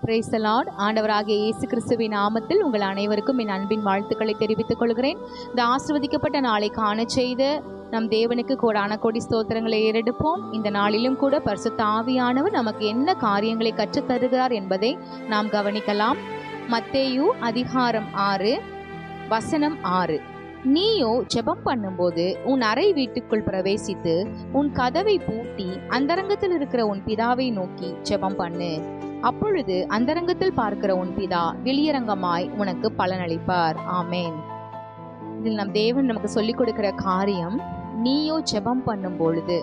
Praise the Lord. ஆண்டவராகிய இயேசு கிறிஸ்துவின் நாமத்தில் உங்கள் அனைவருக்கும் என் அன்பின் வாழ்த்துக்களை தெரிவித்துக் கொள்கிறேன். இந்த ஆசீர்வதிக்கப்பட்ட நாளை காண செய்த நம் தேவனுக்கு கோடான கோடி ஸ்தோத்திரங்களை ஏறெடுப்போம். இந்த நாளிலும் கூட பரிசுத்த ஆவியானவர் நமக்கு என்ன காரியங்களை கற்றுத் தருகிறார் என்பதை நாம் கவனிக்கலாம். மத்தேயு அதிகாரம் 6 வசனம் 6. நீயோ ஜெபம் பண்ணும்போது உன் அறை வீட்டுக்குள் பிரவேசித்து உன் கதவை பூட்டி அந்தரங்கத்தில் இருக்கிற உன் பிதாவை நோக்கி ஜெபம் பண்ணு. அப்பொழுது அந்தரங்கத்தில் பார்க்கிற உன் பிதா வெளியரங்கமாய் உனக்கு பலனளிப்பார். ஆமேன். இதில் நம் தேவன் நமக்கு சொல்லிக் கொடுக்கிற காரியம், நீயோ ஜெபம் பண்ணும் பொழுது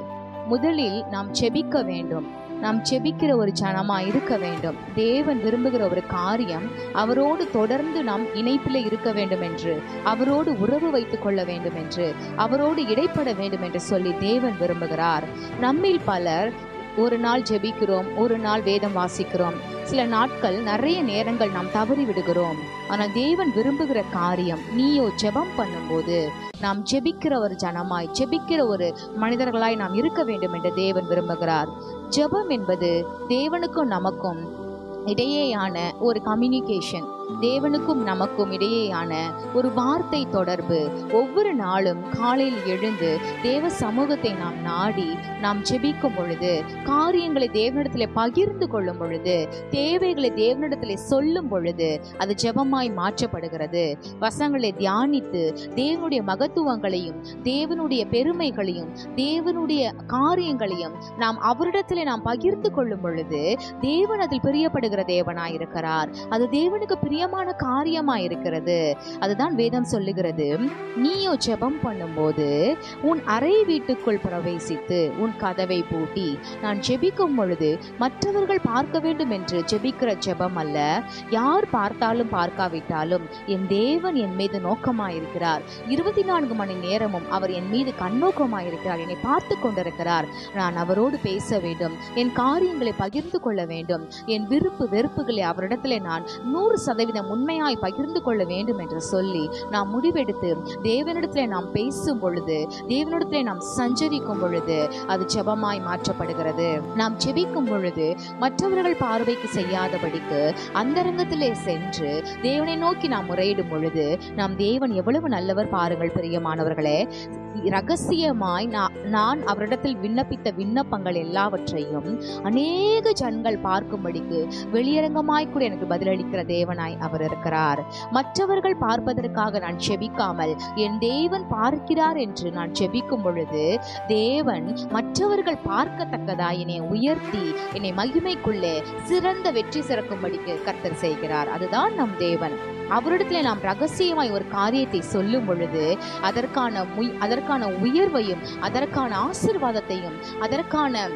முதலில் நாம் ஜெபிக்க வேண்டும். நாம் ஜெபிக்கிற ஒரு ஜனமா இருக்க வேண்டும். தேவன் விரும்புகிற ஒரு காரியம், அவரோடு தொடர்ந்து நாம் இணைப்பில் இருக்க வேண்டும் என்று, அவரோடு உறவு வைத்துக் கொள்ள வேண்டும் என்று, அவரோடு இடைப்பட வேண்டும் என்று சொல்லி தேவன் விரும்புகிறார். நம்மில் பலர் ஒரு நாள் ஜெபிக்கிறோம், ஒரு நாள் வேதம் வாசிக்கிறோம், சில நாட்கள் நிறைய நேரங்கள் நாம் தவறி விடுகிறோம். ஆனால் தேவன் விரும்புகிற காரியம், நீயோ ஜெபம் பண்ணும்போது நாம் ஜெபிக்கிற ஒரு ஜனமாய், ஜெபிக்கிற ஒரு மனிதர்களாய் நாம் இருக்க வேண்டும் என்று தேவன் விரும்புகிறார். ஜெபம் என்பது தேவனுக்கும் நமக்கும் இடையேயான ஒரு கம்யூனிகேஷன், தேவனுக்கும் நமக்கும் இடையேயான ஒரு வார்த்தை தொடர்பு. ஒவ்வொரு நாளும் காலையில் எழுந்து தேவ சமூகத்தை நாம் நாடி நாம் ஜெபிக்கும் பொழுது, காரியங்களை தேவனிடத்தில் பகிர்ந்து கொள்ளும் பொழுது, தேவைகளை தேவனிடத்தில் சொல்லும் பொழுது அது ஜெபமாய் மாற்றப்படுகிறது. வசனங்களை தியானித்து தேவனுடைய மகத்துவங்களையும் தேவனுடைய பெருமைகளையும் தேவனுடைய காரியங்களையும் நாம் அவரிடத்தில் நாம் பகிர்ந்து கொள்ளும் பொழுது தேவன் அதில் பிரியப்படுகிற தேவனாயிருக்கிறார். அது தேவனுக்கு பிரியமான காரியமாயிருக்கிறது. அதுதான் வேதம் சொல்லுகிறது. நீயோ ஜெபம் பண்ணும்போது உன் அறை வீட்டுக்குள் பிரவேசித்து உன் கதவை பூட்டி. நான் ஜெபிக்கும் பொழுது மற்றவர்கள் பார்க்க வேண்டும் என்று ஜெபிக்கிற ஜெபம் அல்ல. யார் பார்த்தாலும் பார்க்காவிட்டாலும் என் தேவன் என் மீது நோக்கமாயிருக்கிறார். 24 மணி நேரமும் அவர் என் மீது கண்ணோக்கமாயிருக்கிறார். என்னை பார்த்து கொண்டிருக்கிறார். நான் அவரோடு பேச வேண்டும், என் காரியங்களை பகிர்ந்து கொள்ள வேண்டும், என் விருப்பு வெறுப்புகளை அவரிடத்திலே நான் 100% உண்மையாய் பகிர்ந்து கொள்ள வேண்டும் என்று சொல்லி நாம் முடிவெடுத்து தேவனிடத்திலே நாம் பேசும் பொழுது, தேவனிடத்திலே நாம் சஞ்சரிக்கும் பொழுது அது ஜெபமாய் மாற்றப்படுகிறது. நாம் ஜெபிக்கும் பொழுது மற்றவர்கள் பார்வைக்கு செய்யாதபடிக்கு அந்தரங்கத்திலே சென்று தேவனை நோக்கி நாம் முறையிடும் பொழுது நாம் தேவன் எவ்வளவு நல்லவர் பாருங்கள் பிரியமானவர்களே. ரகசியமாய் நான் அவரிடத்தில் விண்ணப்பித்த விண்ணப்பங்கள் எல்லாவற்றையும் அநேக ஜனங்கள் பார்க்கும்படிக்கு வெளியரங்கமாய் கூட எனக்கு பதிலளிக்கிற தேவனாய் அவர் இருக்கிறார். மற்றவர்கள் பார்ப்பதற்காக நான் ஜெபிக்காமல் என் தேவன் பார்க்கிறார் என்று நான் ஜெபிக்கும் பொழுது தேவன் மற்றவர்கள் பார்க்கத்தக்கதாய் என்னை உயர்த்தி என்னை மகிமைக்குள்ளே சிறந்த வெற்றி சிறக்கும்படிக்கு கர்த்தர் செய்கிறார். அதுதான் நம் தேவன். அவரிடத்துல நாம் ரகசியமாய் ஒரு காரியத்தை சொல்லும் பொழுது அதற்கான உயர்வையும் அதற்கான ஆசீர்வாதத்தையும் அதற்கான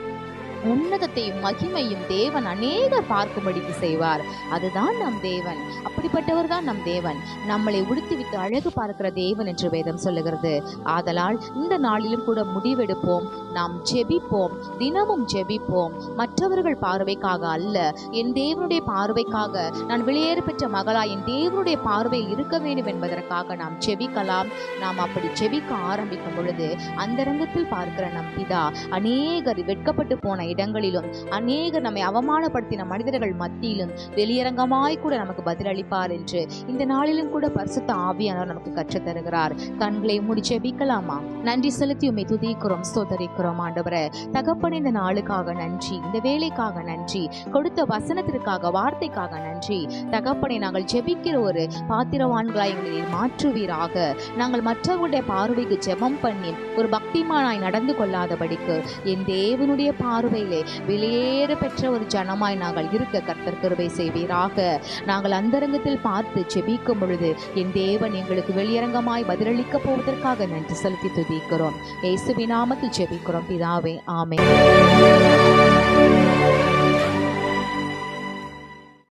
உன்னதத்தையும் மகிமையும் தேவன் அநேகர் பார்க்கும்படிக்கு செய்வார். அதுதான் நம் தேவன். அப்படிப்பட்டவர் தான் நம் தேவன். நம்மளை உடுத்திவிட்டு அழகு பார்க்கிற தேவன் என்று வேதம் சொல்லுகிறது. ஆதலால் இந்த நாளிலும் கூட முடிவெடுப்போம், நாம் ஜெபிப்போம், தினமும் ஜெபிப்போம். மற்றவர்கள் பார்வைக்காக அல்ல, என் தேவனுடைய பார்வைக்காக, நான் வெளியேற பெற்ற மகளாய் என் தேவனுடைய பார்வையில் இருக்க வேண்டும் என்பதற்காக நாம் ஜெபிக்கலாம். நாம் அப்படி ஜெபிக்க ஆரம்பிக்கும் பொழுது அந்தரங்கத்தில் பார்க்கிற நம் பிதா அநேகர் வெட்கப்பட்டு போன இடங்களிலும் அநேகர் நம்மை அவமானப்படுத்தின மனிதர்கள் மத்தியிலும் வெளியரங்கமாய் கூட நமக்கு பதிலளிப்பார் என்று இந்த நாளிலும் கூட பரிசுத்த ஆவியானவர் நமக்கு கற்றுத் தருகிறார். கண்களை மூடி ஜெபிக்கலாமா? நன்றி செலுத்தி உம்மை துதிக்கிறோம், ஸ்தோத்தரிக்கிறோம் ஆண்டவரே. தகப்பனே, இந்த நாளுக்காக நன்றி, இந்த வேலைக்காக நன்றி, கொடுத்த வசனத்திற்காக, வார்த்தைக்காக நன்றி. தகப்பனே, நாங்கள் ஜெபிக்கிற ஒரு பாத்திரவான்களாய் எங்களை மாற்றுவீராக. நாங்கள் மற்றவர்களுடைய பார்வைக்கு ஜெபம் பண்ணி ஒரு பக்திமானாய் நடந்து கொள்ளாதபடிக்கு என் தேவனுடைய பார்வையிலே வெளியேற பெற்ற ஒரு ஜனமாய் நாங்கள் இருக்க கர்த்தர் கிருபை செய்வீராக. நாங்கள் அந்தரங்கத்தில் பார்த்து ஜெபிக்கும் பொழுது என் தேவன் எங்களுக்கு வெளியரங்கமாய் பதிலளிக்க போவதற்காக நன்றி செலுத்தி துதிக்கிறோம். இயேசுவின் நாமத்தில் ஜெபிக்கிறோம் பிதாவே, ஆமென்.